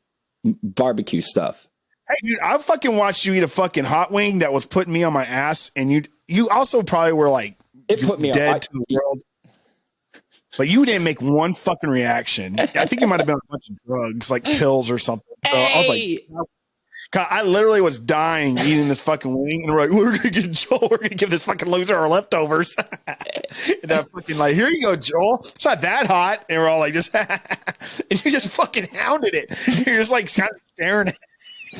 barbecue stuff. Hey, dude, I fucking watched you eat a fucking hot wing that was putting me on my ass, and you also probably were like, it put me dead to the world. But you didn't make one fucking reaction. I think it might have been a bunch of drugs, like pills or something. So I was like, I literally was dying eating this fucking wing, and we're like, we're gonna get Joel. We're gonna give this fucking loser our leftovers. And I'm fucking like, here you go, Joel. It's not that hot, and we're all like, just, and you just fucking hounded it. You're just like kind of staring at.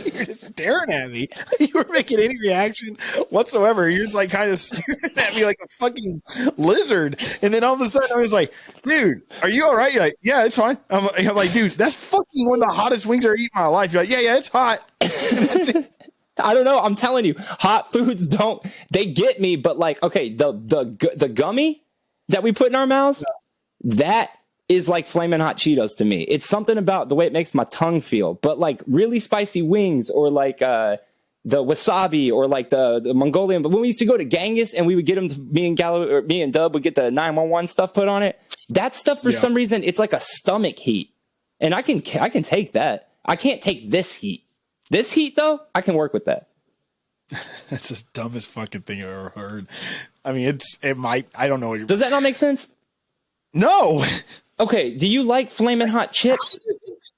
You're just staring at me. You were making any reaction whatsoever. You're just like kind of staring at me like a fucking lizard. And then all of a sudden I was like, dude, are you all right? You're like, yeah, it's fine. I'm like, dude, that's fucking one of the hottest wings I've ever eaten in my life. You're like, yeah, it's hot. I don't know. I'm telling you, hot foods they get me, but like, okay, the gummy that we put in our mouths, that is like flaming hot Cheetos to me. It's something about the way it makes my tongue feel. But like really spicy wings, or like the wasabi, or like the Mongolian. But when we used to go to Genghis and we would get them, me and Dub would get the 911 stuff put on it. That stuff for some reason, it's like a stomach heat, and I can take that. I can't take this heat. This heat though, I can work with that. That's the dumbest fucking thing I've ever heard. I mean, it might. I don't know. Does that not make sense? No. Okay, do you like flaming hot chips?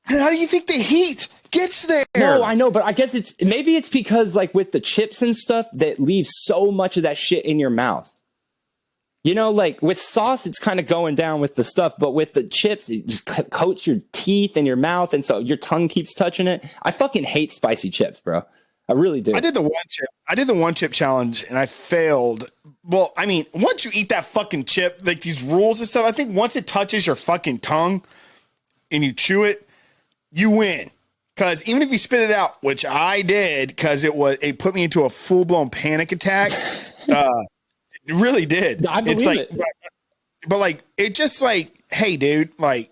How do you think the heat gets there? No, I know, but I guess maybe it's because like with the chips and stuff that leaves so much of that shit in your mouth. You know, like with sauce, it's kind of going down with the stuff, but with the chips, it just coats your teeth and your mouth, and so your tongue keeps touching it. I fucking hate spicy chips, bro. I really do. I did the one chip challenge, and I failed. Well, I mean, once you eat that fucking chip, like these rules and stuff, I think once it touches your fucking tongue and you chew it, you win. Because even if you spit it out, which I did, because it put me into a full blown panic attack. It really did. I believe it. But like, it just like, hey, dude, like,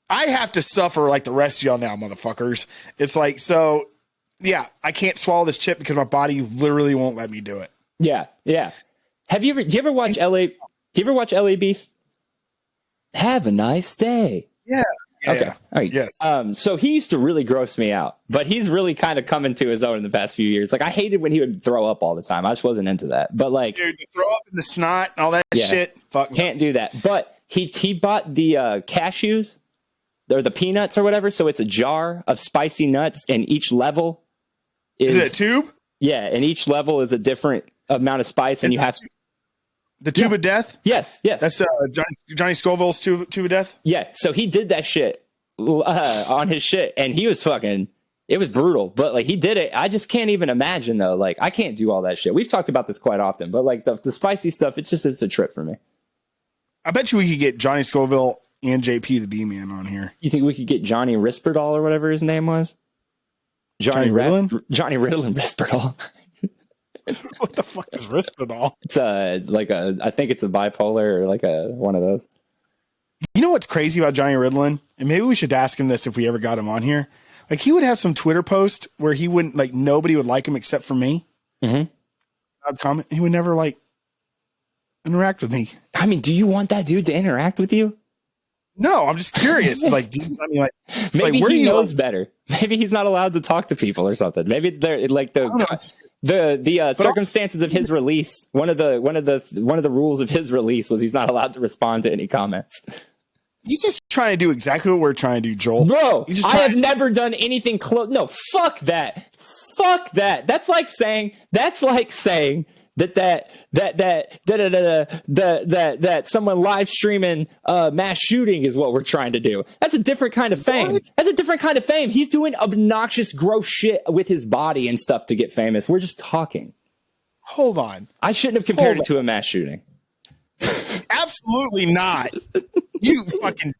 I have to suffer like the rest of y'all now, motherfuckers. It's like, so. Yeah, I can't swallow this chip because my body literally won't let me do it. Yeah. Do you ever watch LA? Do you ever watch LA Beast? Have a nice day. Yeah. Okay. All right. Yes. So he used to really gross me out, but he's really kind of coming to his own in the past few years. Like I hated when he would throw up all the time. I just wasn't into that. But like, dude, to throw up in the snot and all that shit. Fuck. Can't do that. But he bought the cashews or the peanuts or whatever. So it's a jar of spicy nuts, and each level is it a tube? Yeah, and each level is a different amount of spice, and you have the tube of death. Yes. That's Johnny Scoville's tube of death. Yeah, so he did that shit on his shit, and he was fucking. It was brutal, but like he did it. I just can't even imagine though. Like I can't do all that shit. We've talked about this quite often, but like the spicy stuff, it's a trip for me. I bet you we could get Johnny Scoville and JP the B-Man on here. You think we could get Johnny Risperdal or whatever his name was? Johnny Riddlin? Johnny Riddlin Risperdal. What the fuck is Risperdal? It's I think it's a bipolar or like one of those. You know what's crazy about Johnny Riddlin? And maybe we should ask him this if we ever got him on here. Like, he would have some Twitter post where he wouldn't, like, nobody would like him except for me. Mm-hmm. I'd comment. He would never, like, interact with me. I mean, do you want that dude to interact with you? No, I'm just curious. Like, maybe where he knows like, better. Maybe he's not allowed to talk to people or something. Maybe they're like the circumstances of his release. One of the rules of his release was he's not allowed to respond to any comments. He's just trying to do exactly what we're trying to do, Joel. Bro, I have never done anything close. No, fuck that. Fuck that. That's like saying that someone live streaming mass shooting is what we're trying to do. That's a different kind of fame. What? That's a different kind of fame. He's doing obnoxious, gross shit with his body and stuff to get famous. We're just talking. Hold on. I shouldn't have compared it to a mass shooting. Absolutely not. You fucking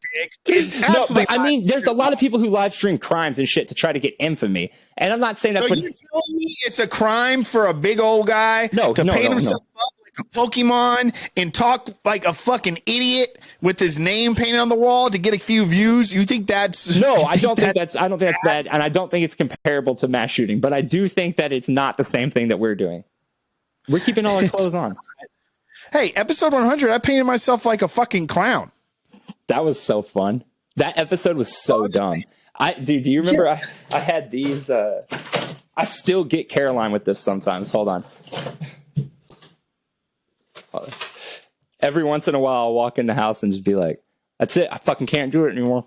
dick. No, but I mean, there's a lot of people who live stream crimes and shit to try to get infamy. And I'm not saying that's what... you telling me it's a crime for a big old guy to paint himself up like a Pokemon and talk like a fucking idiot with his name painted on the wall to get a few views? You think that's... No, I don't think that's bad. And I don't think it's comparable to mass shooting. But I do think that it's not the same thing that we're doing. We're keeping all our clothes on. Hey, episode 100, I painted myself like a fucking clown. That was so fun. That episode was so dumb. Dude, do you remember I had these I still get Caroline with this sometimes. Hold on. Every once in a while I'll walk in the house and just be like, that's it. I fucking can't do it anymore.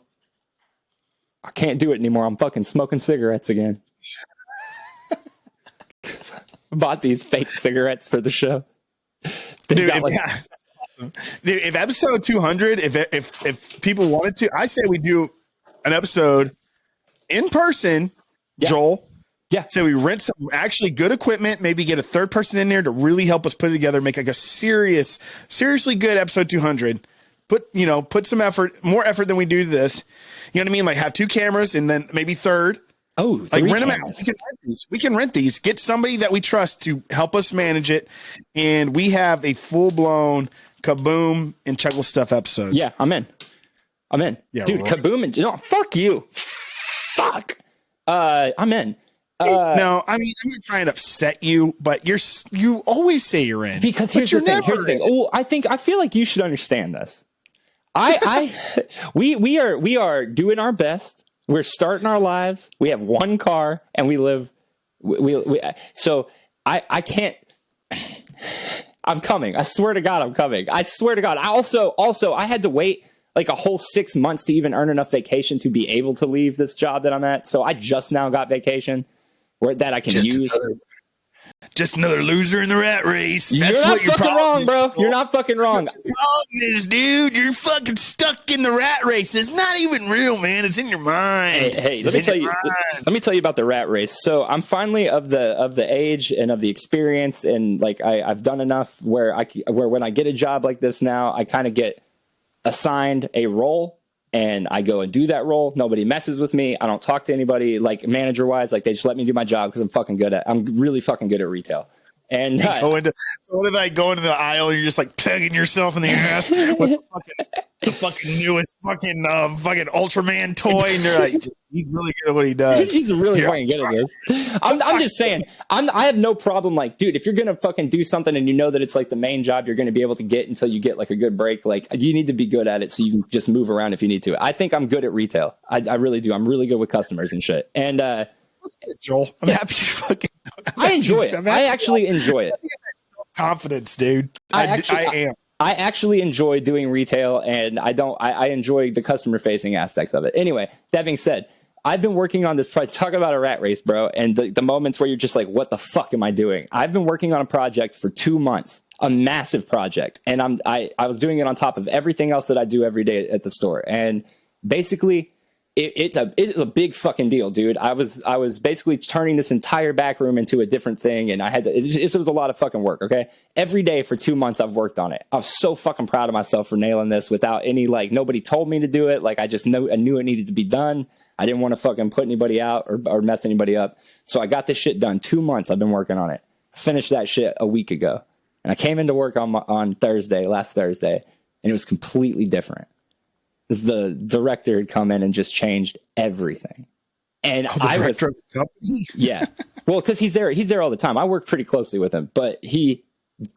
I can't do it anymore. I'm fucking smoking cigarettes again. Bought these fake cigarettes for the show. Dude, if episode 200, if people wanted to, I say we do an episode in person, Joel. Yeah. So we rent some actually good equipment, maybe get a third person in there to really help us put it together, make like a seriously good episode 200. Put some effort, more effort than we do to this. You know what I mean? Like have 2 cameras and then maybe third. Oh, like rent them out. We can rent these. Get somebody that we trust to help us manage it, and we have a full-blown Kaboom and Chuckle Stuff episode. Yeah, I'm in. Yeah, dude, right. Kaboom and fuck you. Fuck. I'm in. No, I mean I'm not trying to upset you, but you always say you're in. Because here's the thing. Oh, I feel like you should understand this. We are doing our best. We're starting our lives. We have 1 car and we live. So I can't. I'm coming. I swear to God, I'm coming. I swear to God. I also I had to wait like a whole 6 months to even earn enough vacation to be able to leave this job that I'm at. So I just now got vacation that I can use. Just another loser in the rat race. That's you're not fucking wrong, bro. You're not fucking wrong. The problem is, dude, you're fucking stuck in the rat race. It's not even real, man. It's in your mind. Hey, let me tell you about the rat race. So I'm finally of the age and of the experience, and like I've done enough where when I get a job like this now, I kind of get assigned a role. And I go and do that role. Nobody messes with me. I don't talk to anybody like manager wise. Like they just let me do my job because I'm really fucking good at retail. And so what if I go into the aisle and you're just like pegging yourself in the ass with the fucking newest fucking Ultraman toy, and you're like, he's really good at what he does. He's really fucking good at this. I'm just saying, I have no problem. Like, dude, if you're gonna fucking do something and you know that it's like the main job you're gonna be able to get until you get like a good break, like you need to be good at it so you can just move around if you need to. I think I'm good at retail. I really do. I'm really good with customers and shit. And that's good, Joel. I'm happy you fucking. I enjoy it. I actually enjoy it. Confidence, dude. I am. I actually enjoy doing retail, and I enjoy the customer facing aspects of it. Anyway, that being said, I've been working on this project. Talk about a rat race, bro. And the moments where you're just like, what the fuck am I doing? I've been working on a project for 2 months, a massive project. And I was doing it on top of everything else that I do every day at the store. And basically it's a big fucking deal, dude. I was basically turning this entire back room into a different thing, and it was a lot of fucking work. Okay, every day for 2 months I've worked on it. I was so fucking proud of myself for nailing this without any nobody told me to do it. Like I knew it needed to be done. I didn't want to fucking put anybody out or mess anybody up. So I got this shit done. 2 months I've been working on it. Finished that shit a week ago, and I came into work on last Thursday, and it was completely different. the director had come in and just changed everything. And yeah, well, because he's there all the time. I work pretty closely with him, but he,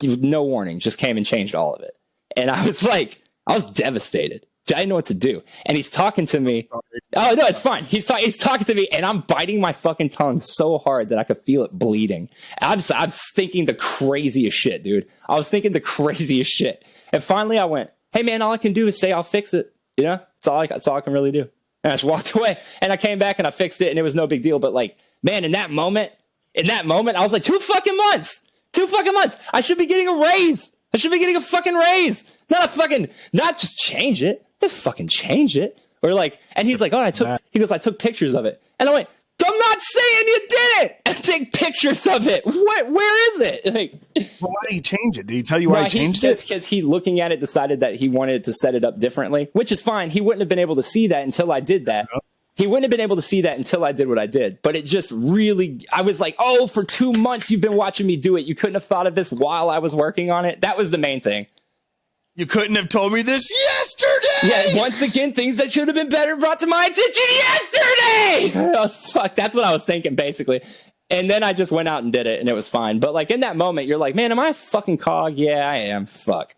no warning, just came and changed all of it. And I was devastated. I didn't know what to do. And he's talking to me. Oh no, it's fine. He's talking to me, and I'm biting my fucking tongue so hard that I could feel it bleeding. I'm thinking the craziest shit, dude. I was thinking the craziest shit. And finally, I went, "Hey man, all I can do is say I'll fix it. You know, that's all I can really do." And I just walked away, and I came back and I fixed it, and it was no big deal. But like, man, in that moment, I was like, 2 fucking months. I should be getting a raise. I should be getting a fucking raise. Not just change it. Just fucking change it. Or like, and he's like, "Oh, I took pictures of it." And I went, "I'm not saying you did it. And take pictures of it. Where is it?" Like, well, why did he change it? Did he tell you why he changed it? Because he, looking at it, decided that he wanted to set it up differently, which is fine. He wouldn't have been able to see that until I did that. He wouldn't have been able to see that until I did what I did. But it just really, I was like, "Oh, for 2 months you've been watching me do it. You couldn't have thought of this while I was working on it." That was the main thing. You couldn't have told me this yesterday. Yeah, once again, things that should have been better brought to my attention yesterday. Fuck, that's what I was thinking, basically. And then I just went out and did it, and it was fine. But like in that moment, you're like, "Man, am I a fucking cog?" Yeah, I am. Fuck.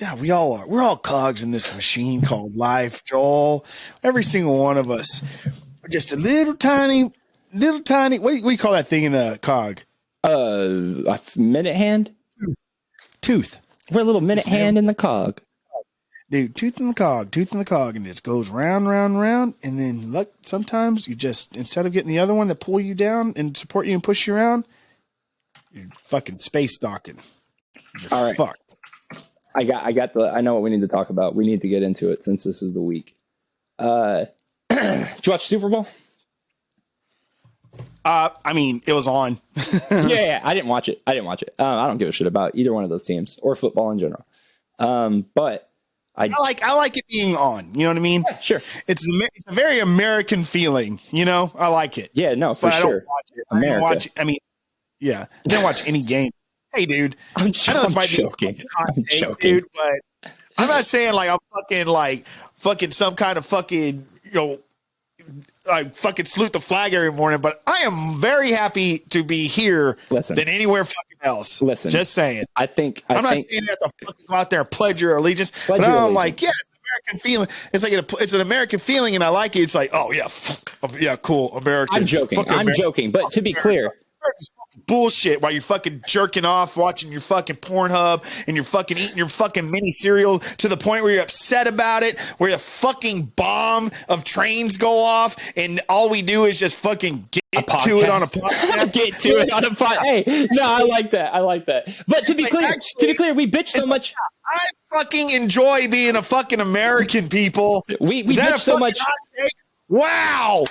Yeah, we all are. We're all cogs in this machine called life, Joel. Every single one of us. We're just a little tiny. What do you call that thing in a cog? A minute hand? Tooth. We're a little minute hand in the cog. Dude, tooth in the cog, and it just goes round, and then look, sometimes you just, instead of getting the other one to pull you down and support you and push you around, you're fucking space docking. You're all right. Fucked. I know what we need to talk about. We need to get into it since this is the week. Did you watch Super Bowl? I mean, it was on. yeah, I didn't watch it. I don't give a shit about either one of those teams or football in general. But I like it being on. You know what I mean? Yeah, sure. It's a very American feeling. You know, I like it. Yeah, no, for but sure. I don't watch it. I don't watch it. I mean, yeah, I didn't watch any game. Hey, dude, I'm joking. Dude, but I'm not saying like I'm fucking some kind of fucking, you know, I fucking salute the flag every morning, but I am very happy to be here than anywhere fucking else. Listen, just saying. I'm not saying you have to fucking go out there and pledge your allegiance, but I'm like, yeah, it's an American feeling. It's like it's an American feeling, and I like it. It's like, oh yeah, cool, American. I'm joking, but to be clear. Bullshit while you're fucking jerking off, watching your fucking Pornhub, and you're fucking eating your fucking mini cereal to the point where you're upset about it, where the fucking bomb of trains go off, and all we do is just fucking get to it on a podcast. Get to it on a podcast. Hey, no, I like that. But to be clear, we bitch so much. I fucking enjoy being a fucking American, people. We bitch so much. Wow.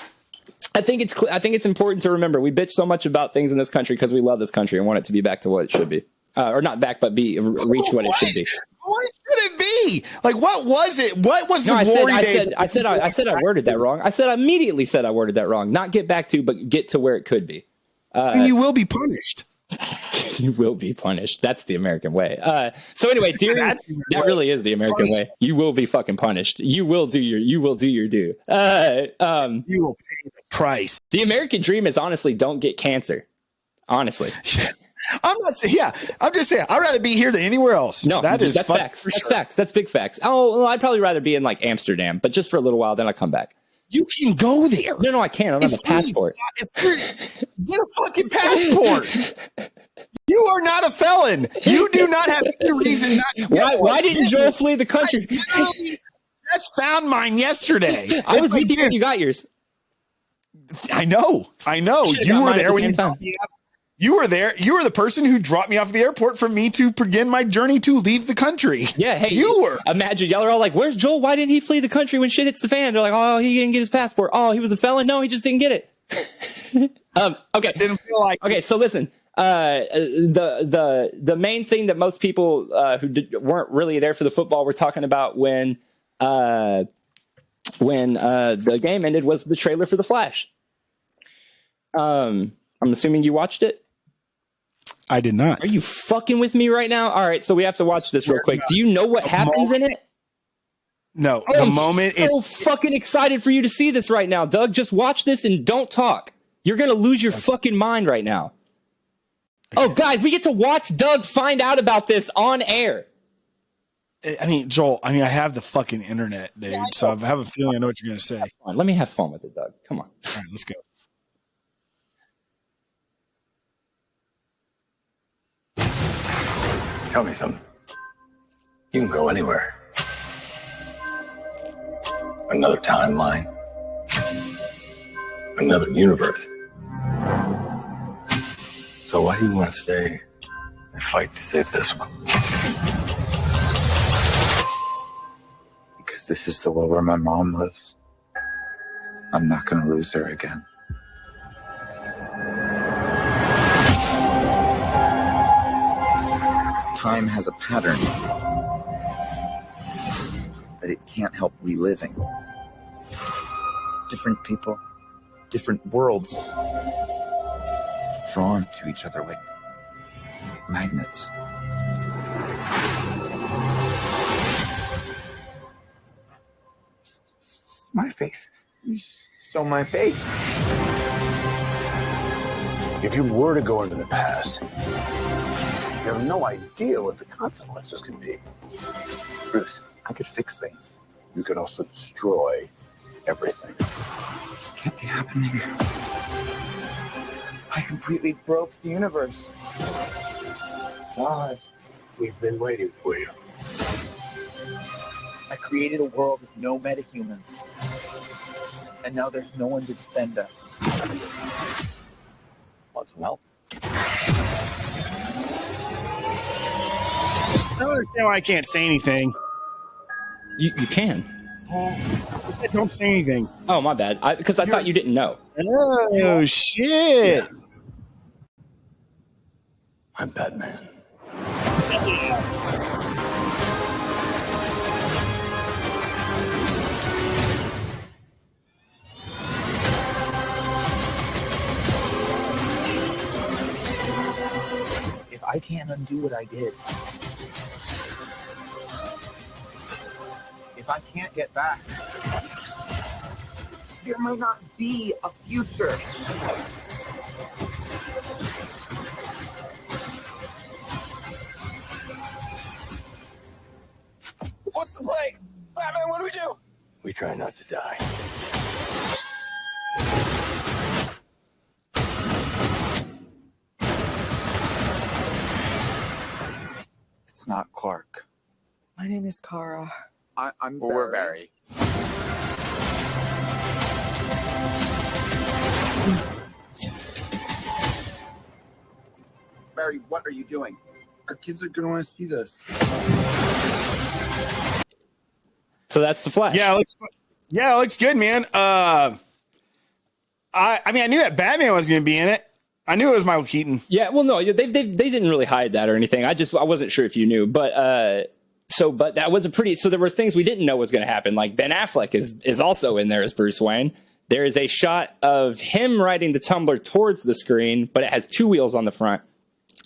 I think it's important to remember we bitch so much about things in this country because we love this country and want it to be back to what it should be, or not back, but reach what it should be. What should it be? Like, what was it? What was the glory days? I said I worded that wrong. I immediately said I worded that wrong. Not get back to, but get to where it could be. And you will be punished. You will be punished. That's the American way. So anyway, dear, that really is the American way. You will be fucking punished. You will do your due. You will pay the price. The American dream is honestly don't get cancer. Honestly. I'm not saying, I'm just saying I'd rather be here than anywhere else. No, that's facts. That's facts. That's big facts. Oh, well, I'd probably rather be in like Amsterdam, but just for a little while, then I'll come back. You can go there. No, I can't. I don't have a passport. Get a fucking passport. You are not a felon. You do not have any reason not to get Why didn't Joel flee the country? I just found mine yesterday. I was with you when you got yours. I know. You were there when you got me up. You were there. You were the person who dropped me off at the airport for me to begin my journey to leave the country. Yeah, hey, you were. Imagine y'all are all like, "Where's Joel? Why didn't he flee the country when shit hits the fan?" They're like, "Oh, he didn't get his passport. Oh, he was a felon. No, he just didn't get it." Okay. Didn't feel like. Okay, so listen. The main thing that most people who weren't really there for the football were talking about when the game ended was the trailer for The Flash. I'm assuming you watched it. I did not. Are you fucking with me right now? All right, so we have to watch this real quick. Do you know what happens in it? No, Oh, the I'm moment so fucking excited for you to see this right now, Doug. Just watch this and don't talk. You're gonna lose your fucking mind right now. Oh, guys, we get to watch Doug find out about this on air. I mean, Joel, I have the fucking internet, dude. So I have a feeling I know what you're going to say. All Let me have fun with it, Doug. Come on. right, let's go. Tell me something. You can go anywhere. Another timeline. Another universe. So why do you want to stay and fight to save this one? Because this is the world where my mom lives. I'm not going to lose her again. Time has a pattern that it can't help reliving. Different people, different worlds, drawn to each other like magnets. My face. You stole my face. If you were to go into the past, you have no idea what the consequences can be. Bruce, I could fix things. You could also destroy everything. This can't be happening. I completely broke the universe. Sorry. We've been waiting for you. I created a world with no metahumans. And now there's no one to defend us. Want some help? I don't understand why I can't say anything. You can. I said don't say anything. Oh, my bad. Because I thought you didn't know. Oh, shit. I'm Batman. If I can't undo what I did, if I can't get back, there might not be a future. What's the play? Batman, what do we do? We try not to die. It's not Clark. My name is Kara. I'm Barry. We're Barry. Barry, what are you doing? Our kids are going to want to see this. So that's the Flash. Yeah, it looks good, man. I knew that Batman was going to be in it. I knew it was Michael Keaton. Yeah, well, no, they didn't really hide that or anything. I wasn't sure if you knew, but that was so there were things we didn't know was going to happen. Like Ben Affleck is also in there as Bruce Wayne. There is a shot of him riding the tumbler towards the screen, but it has two wheels on the front.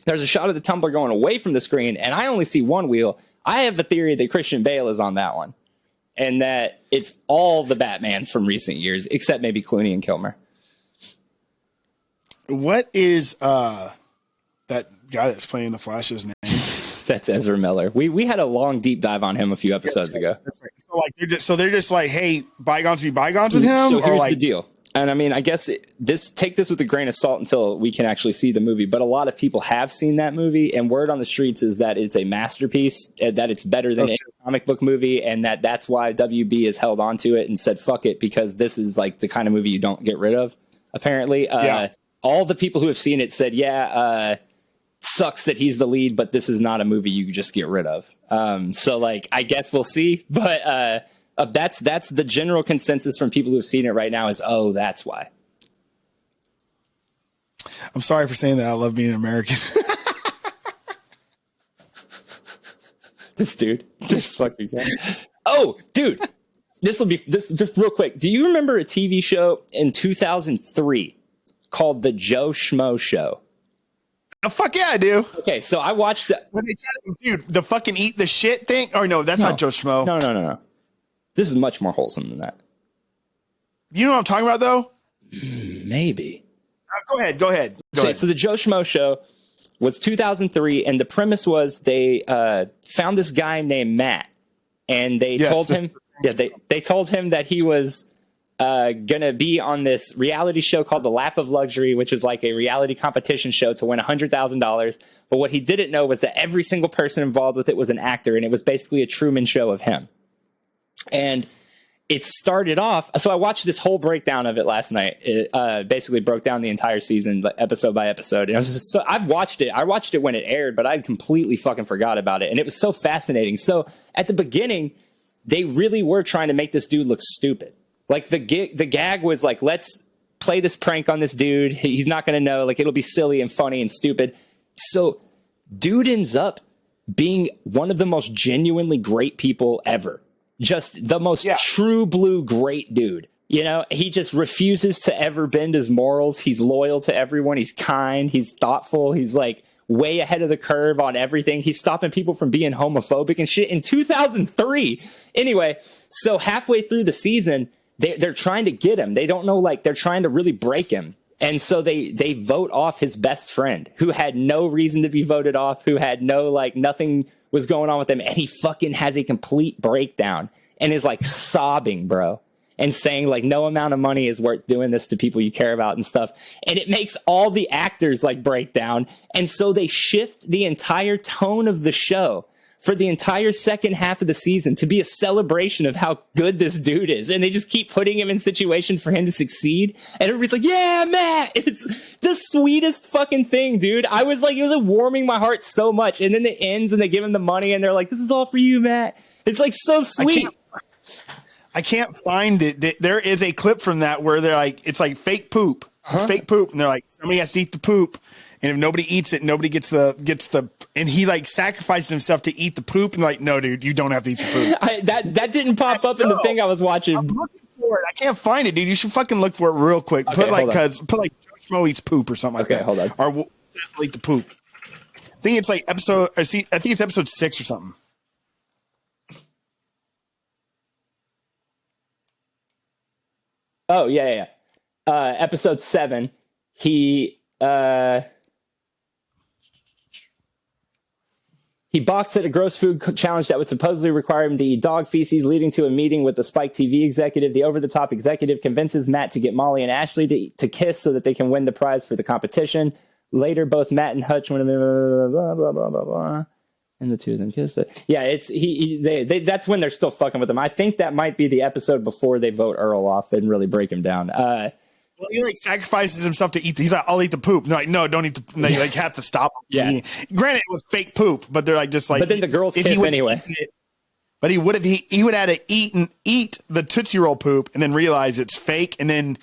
There's a shot of the tumbler going away from the screen, and I only see one wheel. I have a theory that Christian Bale is on that one, and that it's all the Batmans from recent years, except maybe Clooney and Kilmer. What is that guy that's playing the Flash's name? That's Ezra Miller. We had a long deep dive on him a few episodes ago. That's right. So they're just like, hey, bygones be bygones with him. So here's the deal. And I mean, I guess take this with a grain of salt until we can actually see the movie. But a lot of people have seen that movie, and word on the streets is that it's a masterpiece, that it's better than any comic book movie, and that's why WB has held on to it and said fuck it, because this is like the kind of movie you don't get rid of. Apparently, all the people who have seen it said, sucks that he's the lead, but this is not a movie you just get rid of. So like, I guess we'll see, but that's the general consensus from people who have seen it right now is, oh, that's why. I'm sorry for saying that. I love being an American. This fucking guy. Oh, dude, this just real quick. Do you remember a TV show in 2003 called The Joe Schmo Show? Oh, fuck yeah, I do. Okay, so I watched that. When they try to, dude, the fucking eat the shit thing. Or no, that's not Joe Schmo. No. This is much more wholesome than that. You know what I'm talking about, though? Maybe. Go ahead. Go ahead. So the Joe Schmo show was 2003, and the premise was they found this guy named Matt, and they told him they told him that he was gonna be on this reality show called The Lap of Luxury, which is like a reality competition show to win $100,000. But what he didn't know was that every single person involved with it was an actor, and it was basically a Truman Show of him. And it started off, so I watched this whole breakdown of it last night. It basically broke down the entire season, episode by episode. And I was just I've watched it. I watched it when it aired, but I completely fucking forgot about it. And it was so fascinating. So at the beginning, they really were trying to make this dude look stupid. Like the gag was like, let's play this prank on this dude. He's not going to know. Like, it'll be silly and funny and stupid. So dude ends up being one of the most genuinely great people ever. Just the most true blue great dude. You know, he just refuses to ever bend his morals. He's loyal to everyone. He's kind. He's thoughtful. He's like way ahead of the curve on everything. He's stopping people from being homophobic and shit in 2003. Anyway, so halfway through the season, they're trying to get him. They don't know, like, they're trying to really break him. And so they vote off his best friend, who had no reason to be voted off, who had no, like, nothing was going on with him. And he fucking has a complete breakdown and is like sobbing, bro, and saying like no amount of money is worth doing this to people you care about and stuff. And it makes all the actors like break down. And so they shift the entire tone of the show for the entire second half of the season to be a celebration of how good this dude is. And they just keep putting him in situations for him to succeed. And everybody's like, yeah, Matt, it's the sweetest fucking thing, dude. I was like, it was like warming my heart so much. And then it ends and they give him the money and they're like, this is all for you, Matt. It's like so sweet. I can't find it. There is a clip from that where they're like, it's like fake poop. It's fake poop. And they're like, somebody has to eat the poop. And if nobody eats it, nobody gets the, and he like sacrifices himself to eat the poop. And like, no, dude, you don't have to eat the poop. That didn't pop up in the thing I was watching. I'm looking for it. I can't find it, dude. You should fucking look for it real quick. Okay, put like Joe Schmo eats poop or something like that. Hold on. Or we'll eat the poop. I think it's like I think it's episode 6 or something. Oh, yeah. Episode 7, he balks at a gross food challenge that would supposedly require him to eat dog feces, leading to a meeting with the Spike TV executive. The over-the-top executive convinces Matt to get Molly and Ashley to kiss so that they can win the prize for the competition. Later, both Matt and Hutch went blah, blah, blah, blah, blah. And the two of them kiss it. Yeah, it's they that's when they're still fucking with him. I think that might be the episode before they vote Earl off and really break him down. Well, he like sacrifices himself to eat. He's like, I'll eat the poop. And they're like, no, don't eat the. And they like have to stop him. Yeah. Granted, it was fake poop, but they're like just like. But then the girls kiss anyway. But he would have had to eat the Tootsie Roll poop and then realize it's fake, and then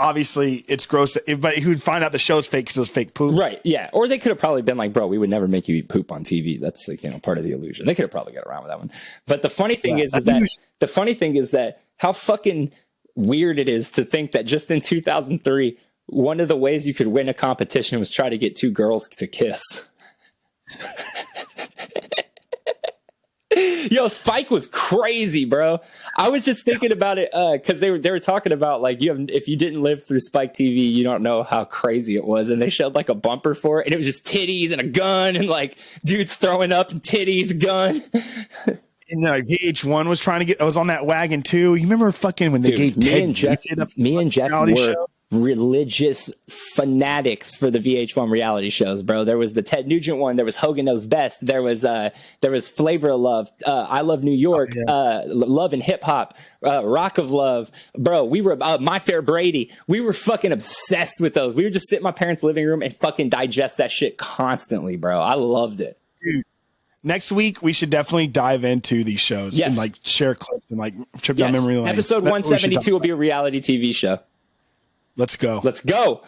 obviously it's gross. But he would find out the show's fake because it was fake poop. Right, yeah. Or they could have probably been like, bro, we would never make you eat poop on TV. That's like, part of the illusion. They could have probably got around with that one. But the funny thing is that how fucking weird it is to think that just in 2003, one of the ways you could win a competition was try to get two girls to kiss. Yo, Spike was crazy, bro. I was just thinking about it because they were talking about like if you didn't live through Spike TV, you don't know how crazy it was. And they showed like a bumper for it, and it was just titties and a gun and like dudes throwing up and titties, gun. And VH1 was trying to get. I was on that wagon too. You remember fucking when they gave me and Jeff were religious fanatics for the VH1 reality shows, bro. There was the Ted Nugent one. There was Hogan Knows Best. There was Flavor of Love, I Love New York, Love and Hip Hop, Rock of Love, bro. We were My Fair Brady. We were fucking obsessed with those. We would just sit in my parents' living room and fucking digest that shit constantly, bro. I loved it, dude. Next week, we should definitely dive into these shows and like share clips and like trip down memory lane. Episode 172 will be a reality TV show. Let's go. Let's go.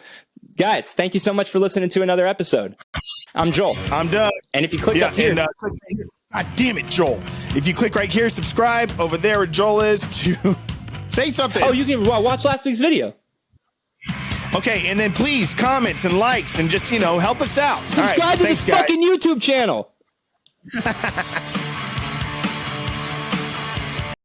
Guys, thank you so much for listening to another episode. I'm Joel. I'm Doug. And if you click up here. God damn it, Joel. If you click right here, subscribe over there where Joel is to say something. Oh, you can watch last week's video. Okay, and then please comments and likes and just, help us out. Subscribe to this fucking YouTube channel.